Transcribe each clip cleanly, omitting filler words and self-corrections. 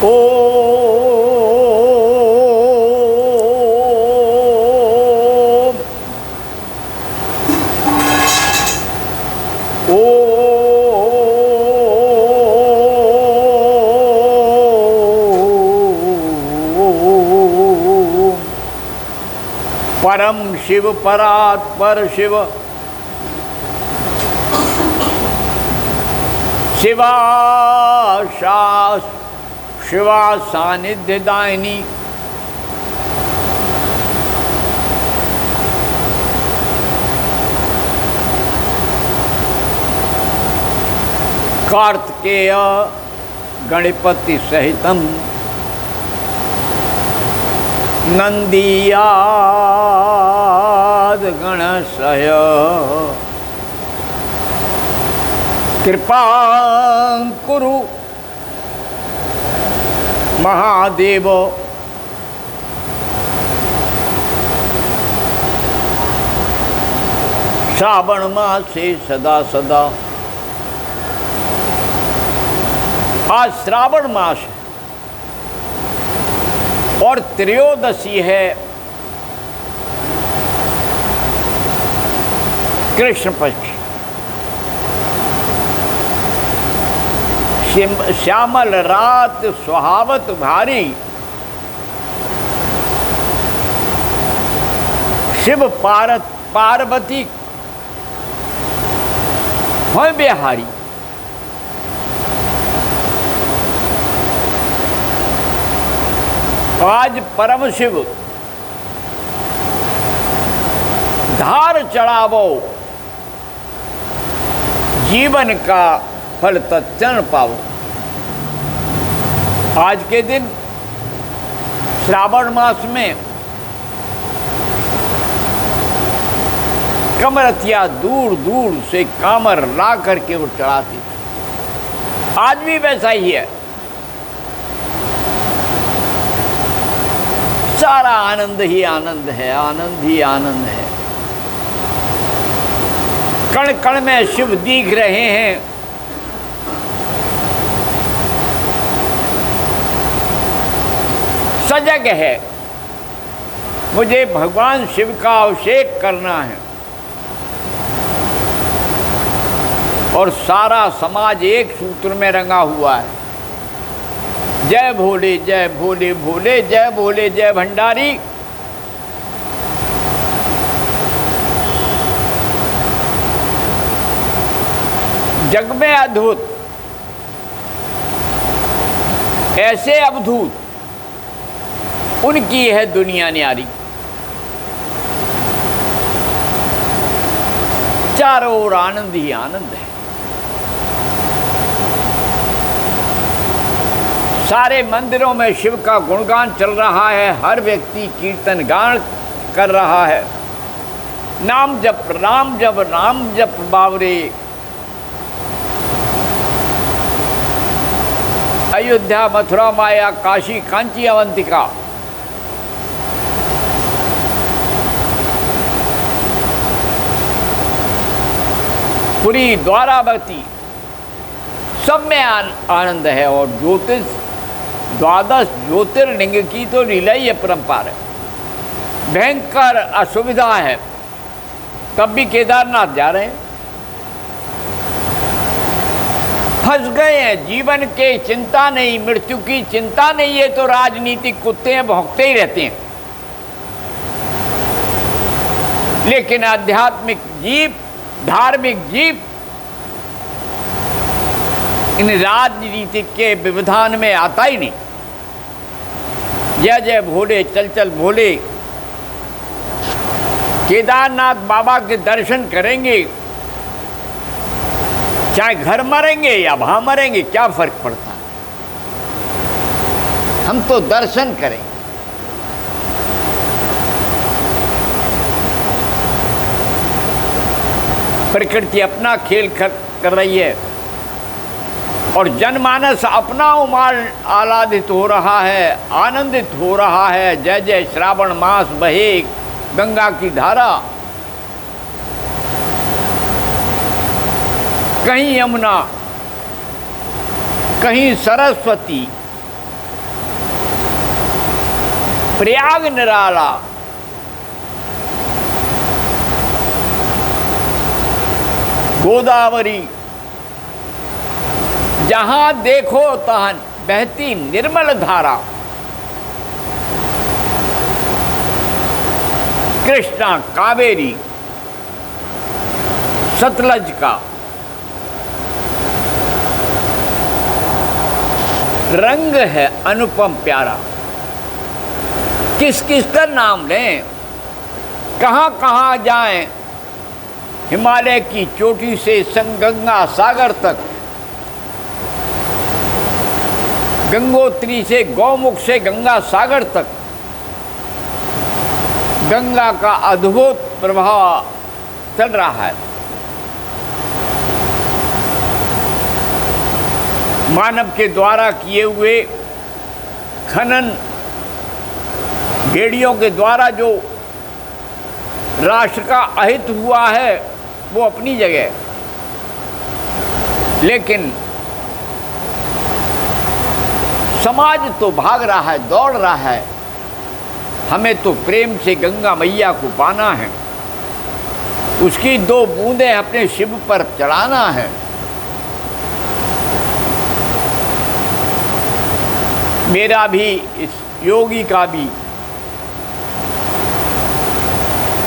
ओ परम शिव परात्पर शिव शिवा शिवा सानिध्य दायिनी कार्तिकेय गणपति सहितम नंदीयाद गणशय कृपां कुरु महादेव श्रावण मासे सदा सदा। आज श्रावण मास है और त्रयोदशी है कृष्ण पक्ष। श्यामल रात सुहावत भारी शिव पार्वती हैं बिहारी। आज परम शिव धार चढ़ावो जीवन का फल तत्क्षण पाओ। आज के दिन श्रावण मास में कमरतिया दूर दूर से कामर ला करके वो चढ़ाती। आज भी वैसा ही है। सारा आनंद ही आनंद है, आनंद ही आनंद है। कण कण में शिव दिख रहे हैं। सजग है, मुझे भगवान शिव का अभिषेक करना है। और सारा समाज एक सूत्र में रंगा हुआ है। जय भोले जय भोले भोले, जय भोले जय भंडारी। जग में अद्भुत, ऐसे अवधूत उनकी है दुनिया न्यारी। चारों ओर आनंद ही आनंद है। सारे मंदिरों में शिव का गुणगान चल रहा है। हर व्यक्ति कीर्तन गान कर रहा है। नाम जप राम जप, नाम जप बावरे। अयोध्या मथुरा माया काशी कांची अवंतिका, पुरी द्वारावती, सब में आनंद है। और द्वादश ज्योतिर्लिंग की तो लीला ही अपरंपार है। भयंकर असुविधा है, तब भी केदारनाथ जा रहे हैं। फंस गए हैं। जीवन के चिंता नहीं, मृत्यु की चिंता नहीं है तो राजनीतिक कुत्ते हैं, भौंकते ही रहते हैं। लेकिन आध्यात्मिक जीव, धार्मिक जीव इन राजनीतिक के व्यवधान में आता ही नहीं। जय जय भोले, चल चल भोले। केदारनाथ बाबा के दर्शन करेंगे, चाहे घर मरेंगे या वहां मरेंगे, क्या फर्क पड़ता है। हम तो दर्शन करेंगे। प्रकृति अपना खेल कर रही है और जनमानस अपना उमाल आह्लादित हो रहा है, आनंदित हो रहा है। जय जय श्रावण मास बहे गंगा की धारा। कहीं यमुना, कहीं सरस्वती, प्रयाग निराला, गोदावरी, जहां देखो तहां बहती निर्मल धारा। कृष्णा, कावेरी, सतलज का रंग है अनुपम प्यारा। किस किस का नाम लें, कहाँ कहाँ जाएं, हिमालय की चोटी से संगंगा सागर तक, गंगोत्री से गौमुख से गंगा सागर तक, गंगा का अद्भुत प्रभाव चल रहा है। मानव के द्वारा किए हुए खनन, भेड़ियों के द्वारा जो राष्ट्र का अहित हुआ है वो अपनी जगह, लेकिन समाज तो भाग रहा है, दौड़ रहा है। हमें तो प्रेम से गंगा मैया को पाना है, उसकी 2 बूंदें अपने शिव पर चढ़ाना है। मेरा भी, इस योगी का भी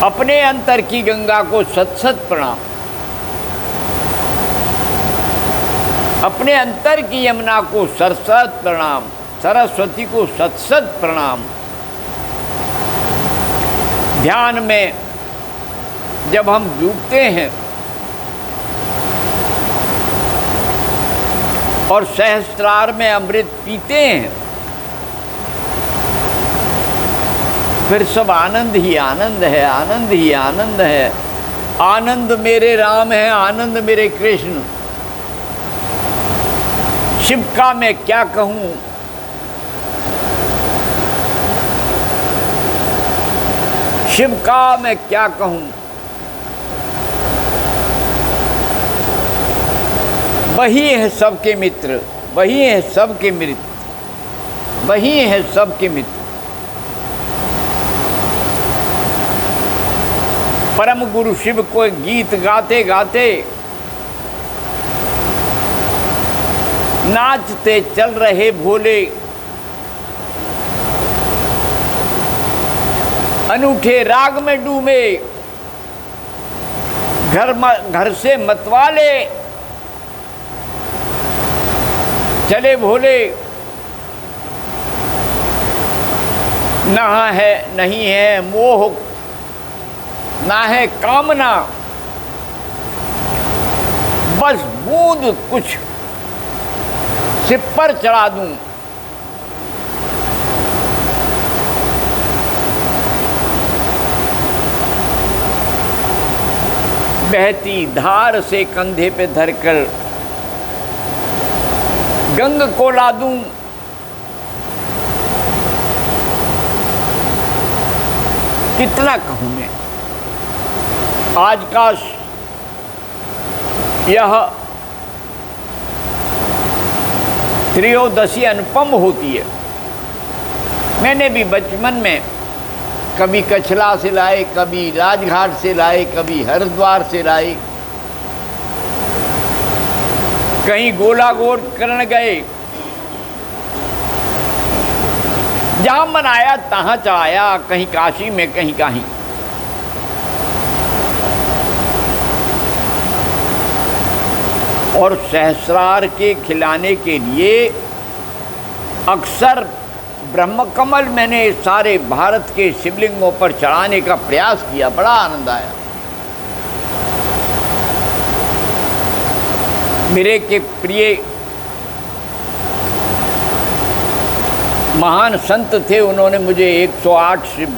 अपने अंतर की गंगा को सत सत प्रणाम, अपने अंतर की यमुना को सरसत प्रणाम, सरस्वती को सत सत प्रणाम। ध्यान में जब हम डूबते हैं और सहस्त्रार में अमृत पीते हैं, फिर सब आनंद ही आनंद है, आनंद ही आनंद है। आनंद मेरे राम है, आनंद मेरे कृष्ण। शिव का मैं क्या कहूँ, शिव का मैं क्या कहूँ। वही है सबके मित्र, वही है सबके मित्र, वही है सबके मित्र। परम गुरु शिव को गीत गाते गाते नाचते चल रहे भोले, अनूठे राग में डूबे, घर से मतवाले चले भोले। ना है नहीं है मोह, ना है कामना, बस बूंद कुछ सिर पर चढ़ा दूं। बहती धार से कंधे पे धरकर गंग को ला दूं। कितना कहूं मैं। आज का यह त्रयोदशी अनुपम होती है। मैंने भी बचपन में कभी कछला से लाए, कभी राजघाट से लाए, कभी हरिद्वार से लाए, कहीं गोलागोर करने गए, जहाँ मन आया तहाँ चढ़ाया, कहीं काशी में कहीं कहीं। और सहस्रार के खिलाने के लिए अक्सर ब्रह्मकमल मैंने सारे भारत के शिवलिंगों पर चढ़ाने का प्रयास किया, बड़ा आनंद आया। मेरे के प्रिय महान संत थे, उन्होंने मुझे 108 शिव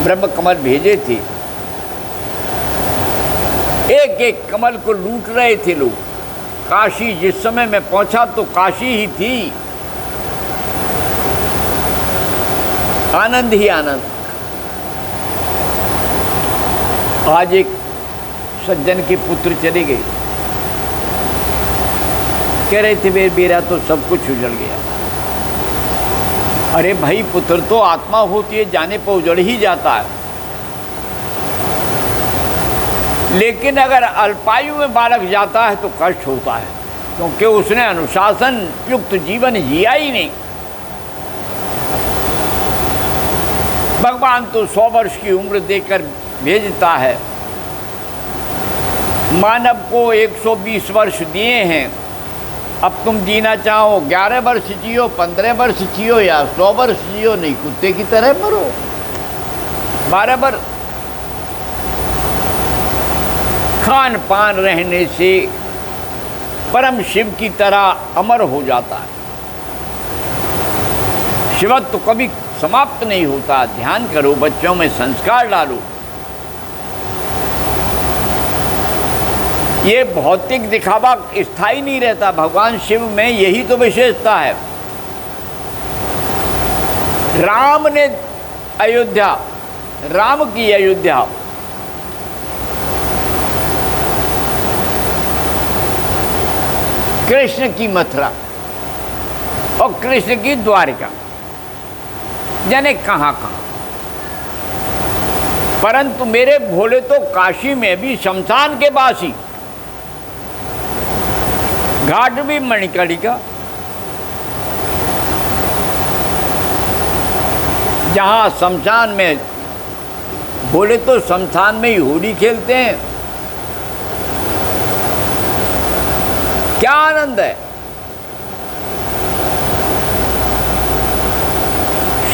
ब्रह्मकमल भेजे थे। एक एक कमल को लूट रहे थे लोग। काशी जिस समय मैं पहुंचा तो काशी ही थी, आनंद ही आनंद। आज एक सज्जन के पुत्र चले गए, कह रहे थे मेरा तो सब कुछ उजड़ गया। अरे भाई, पुत्र तो आत्मा होती है, जाने पर उजड़ ही जाता है। लेकिन अगर अल्पायु में बालक जाता है तो कष्ट होता है, क्योंकि उसने अनुशासन युक्त जीवन जिया ही नहीं। भगवान तो 100 वर्ष की उम्र देकर भेजता है। मानव को 120 वर्ष दिए हैं। अब तुम जीना चाहो 11 वर्ष जियो, 15 वर्ष जियो या 100 वर्ष जियो, नहीं कुत्ते की तरह मरो 12 वर्ष। खान पान रहने से परम शिव की तरह अमर हो जाता है। शिवत्व तो कभी समाप्त नहीं होता। ध्यान करो, बच्चों में संस्कार डालो। ये भौतिक दिखावा स्थायी नहीं रहता। भगवान शिव में यही तो विशेषता है। राम ने अयोध्या, राम की अयोध्या, कृष्ण की मथुरा और कृष्ण की द्वारिका, जाने कहाँ कहाँ। परंतु मेरे भोले तो काशी में भी शमशान के बासी, घाट भी मणिकर्णिका, जहाँ शमशान में भोले तो शमशान में ही होली खेलते हैं। क्या आनंद है।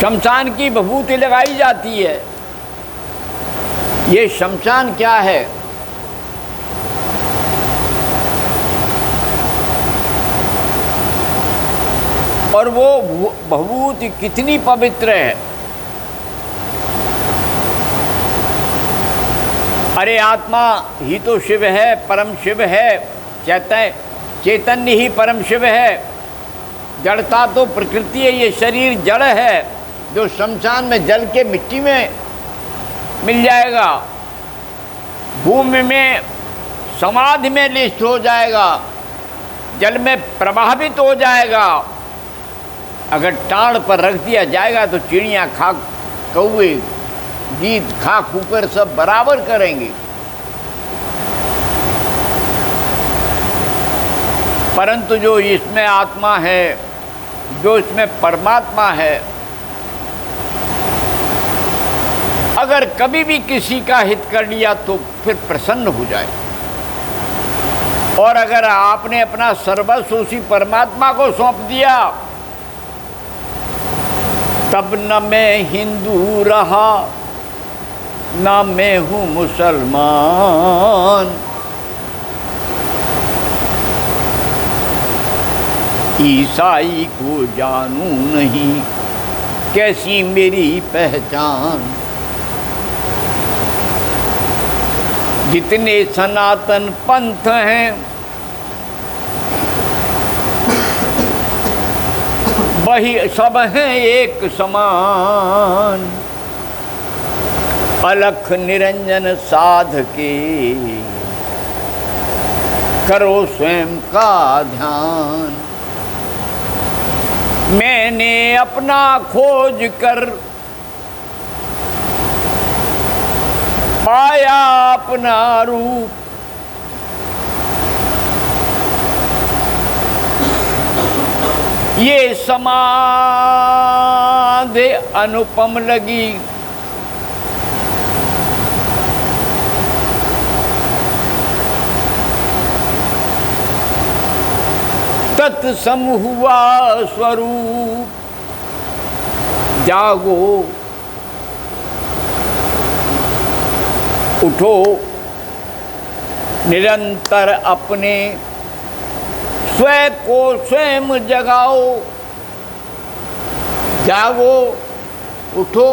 शमशान की विभूति लगाई जाती है। ये शमशान क्या है? और वो विभूति कितनी पवित्र है। अरे आत्मा ही तो शिव है, परम शिव है। चैतन्य ही परम शिव है। जड़ता तो प्रकृति है, ये शरीर जड़ है जो शमशान में जल के मिट्टी में मिल जाएगा, भूमि में समाधि में लिष्ट हो जाएगा, जल में प्रभावित हो जाएगा। अगर टाड़ पर रख दिया जाएगा तो चिड़ियाँ, खाक, कौवे, गीत, खाक ऊपर सब बराबर करेंगे। परंतु जो इसमें आत्मा है, जो इसमें परमात्मा है, अगर कभी भी किसी का हित कर लिया तो फिर प्रसन्न हो जाए। और अगर आपने अपना सर्वस्व उसी परमात्मा को सौंप दिया, तब न मैं हिंदू रहा, न मैं हूँ मुसलमान। ईसाई को जानू नहीं, कैसी मेरी पहचान। जितने सनातन पंथ हैं, वही सब हैं एक समान। अलख निरंजन साधके, करो स्वयं का ध्यान। मैंने अपना खोज कर पाया अपना रूप। ये समाधि अनुपम लगी, तत्सम हुआ स्वरूप। जागो, उठो, निरंतर अपने स्वयं को स्वयं जगाओ। जागो, उठो,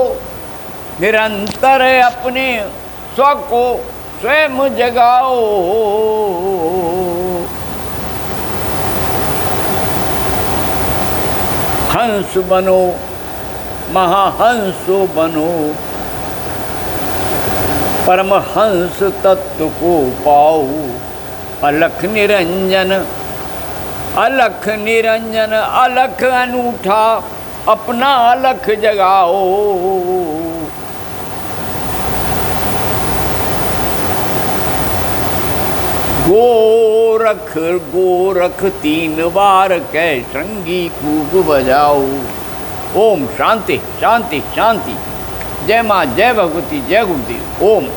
निरंतर अपने स्व को स्वयं जगाओ। हंस बनो, महाहंस बनो, परमहंस तत्व को पाओ। अलख निरंजन, अलख निरंजन, अलख अनूठा, अपना अलख जगाओ। गोरख गोरख 3 बार कह श्रृंगी खूब बजाओ। ओम शांति शांति शांति। जय माँ, जय भगवती, जय गुरुदेव। ओम।